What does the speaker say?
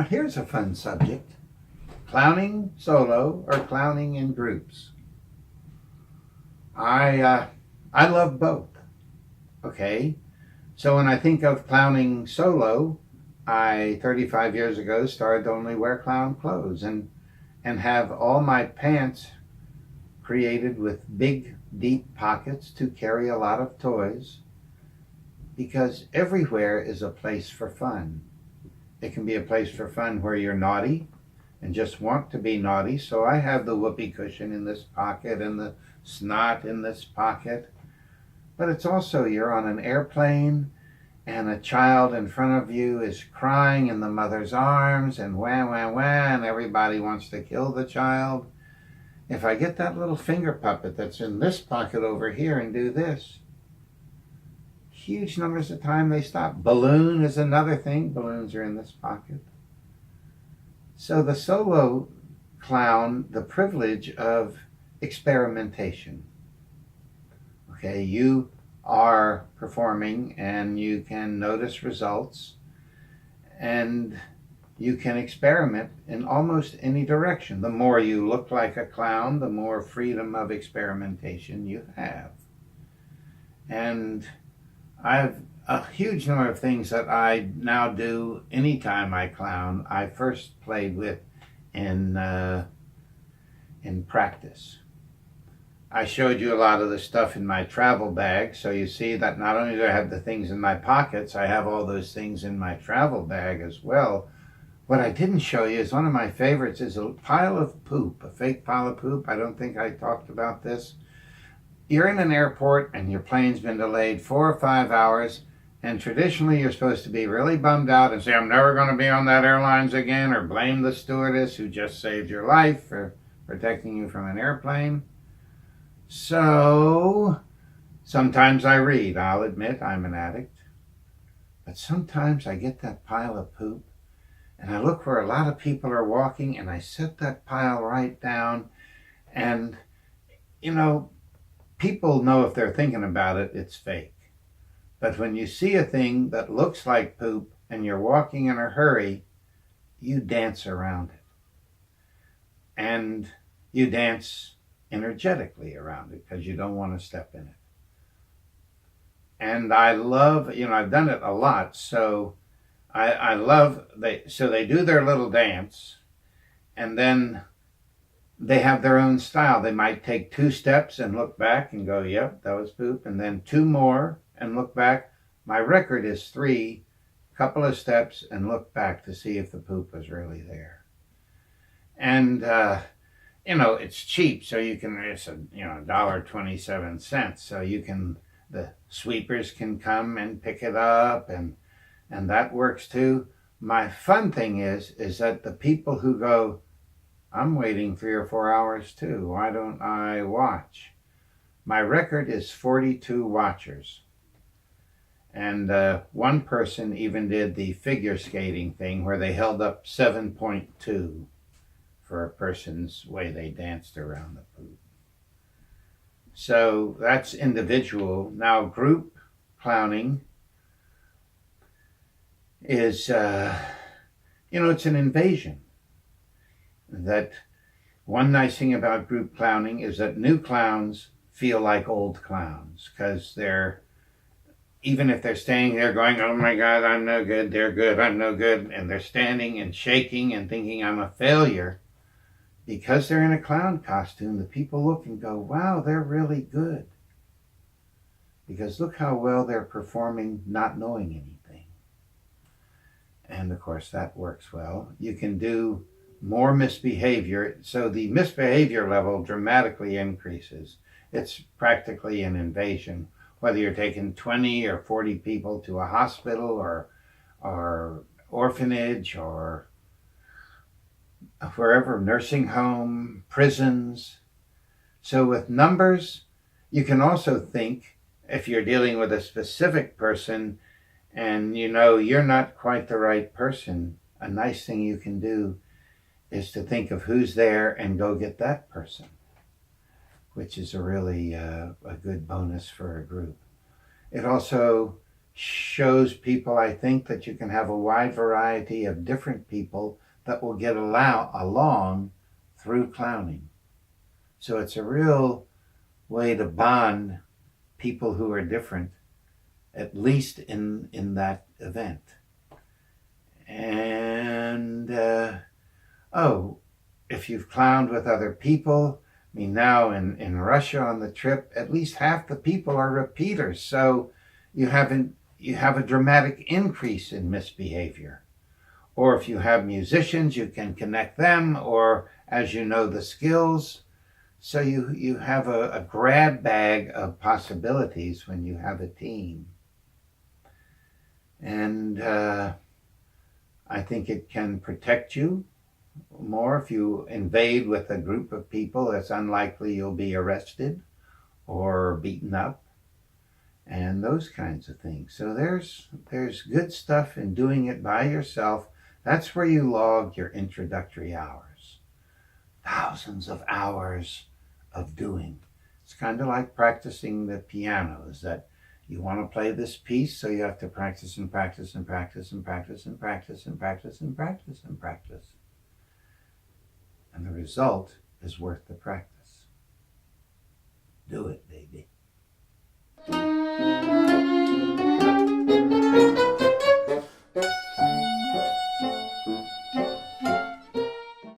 here's a fun subject. Clowning solo or clowning in groups. I love both. Okay. So when I think of clowning solo, I 35 years ago started to only wear clown clothes and have all my pants created with big deep pockets to carry a lot of toys, because everywhere is a place for fun. It can be a place for fun where you're naughty and just want to be naughty. So I have the whoopee cushion in this pocket and the snot in this pocket. But it's also you're on an airplane and a child in front of you is crying in the mother's arms and wah, wah, wah, and everybody wants to kill the child. If I get that little finger puppet that's in this pocket over here and do this, huge numbers of time they stop. Balloon is another thing. Balloons are in this pocket. So the solo clown, the privilege of experimentation. Okay, you are performing and you can notice results and you can experiment in almost any direction. The more you look like a clown, the more freedom of experimentation you have. And I have a huge number of things that I now do anytime I clown. I first played with in practice. I showed you a lot of the stuff in my travel bag, so you see that not only do I have the things in my pockets, I have all those things in my travel bag as well. What I didn't show you is one of my favorites is a pile of poop, a fake pile of poop. I don't think I talked about this. You're in an airport and your plane's been delayed 4 or 5 hours, and traditionally you're supposed to be really bummed out and say, I'm never going to be on that airlines again, or blame the stewardess who just saved your life for protecting you from an airplane. So sometimes I read. I'll admit I'm an addict. But sometimes I get that pile of poop and I look where a lot of people are walking and I set that pile right down. And, people know if they're thinking about it, it's fake. But when you see a thing that looks like poop and you're walking in a hurry, you dance around it. And you dance energetically around it because you don't want to step in it. And I love, I've done it a lot, so I love, they do their little dance and then they have their own style. They might take 2 steps and look back and go, yep, that was poop, and then 2 more and look back. My record is 3, couple of steps and look back to see if the poop was really there. And it's cheap, so you can, it's $1.27, so you can, the sweepers can come and pick it up, and that works too. My fun thing is that the people who go, I'm waiting 3 or 4 hours too, why don't I watch? My record is 42 watchers. And one person even did the figure skating thing where they held up 7.2 for a person's way they danced around the poop. So that's individual. Now group clowning is, it's an invasion. That one nice thing about group clowning is that new clowns feel like old clowns because they're, even if they're staying there going, oh my God, I'm no good, they're good, I'm no good, and they're standing and shaking and thinking I'm a failure, because they're in a clown costume, the people look and go, wow, they're really good. Because look how well they're performing not knowing anything. And of course that works well. You can do more misbehavior, so the misbehavior level dramatically increases. It's practically an invasion, whether you're taking 20 or 40 people to a hospital or orphanage or wherever, nursing home, prisons. So with numbers, you can also think, if you're dealing with a specific person and you're not quite the right person, a nice thing you can do is to think of who's there and go get that person, which is a really a good bonus for a group. It also shows people, I think, that you can have a wide variety of different people that will get along through clowning. So it's a real way to bond people who are different, at least in that event. And oh, if you've clowned with other people, I mean, now in Russia on the trip, at least half the people are repeaters. So you have a dramatic increase in misbehavior. Or if you have musicians, you can connect them, or as you know the skills. So you have a grab bag of possibilities when you have a team. And I think it can protect you more. If you invade with a group of people, it's unlikely you'll be arrested or beaten up and those kinds of things. So there's good stuff in doing it by yourself. That's where you log your introductory hours. Thousands of hours of doing. It's kind of like practicing the piano, is that you want to play this piece, so you have to practice and practice and practice and practice and practice and practice and practice and practice. And the result is worth the practice. Do it.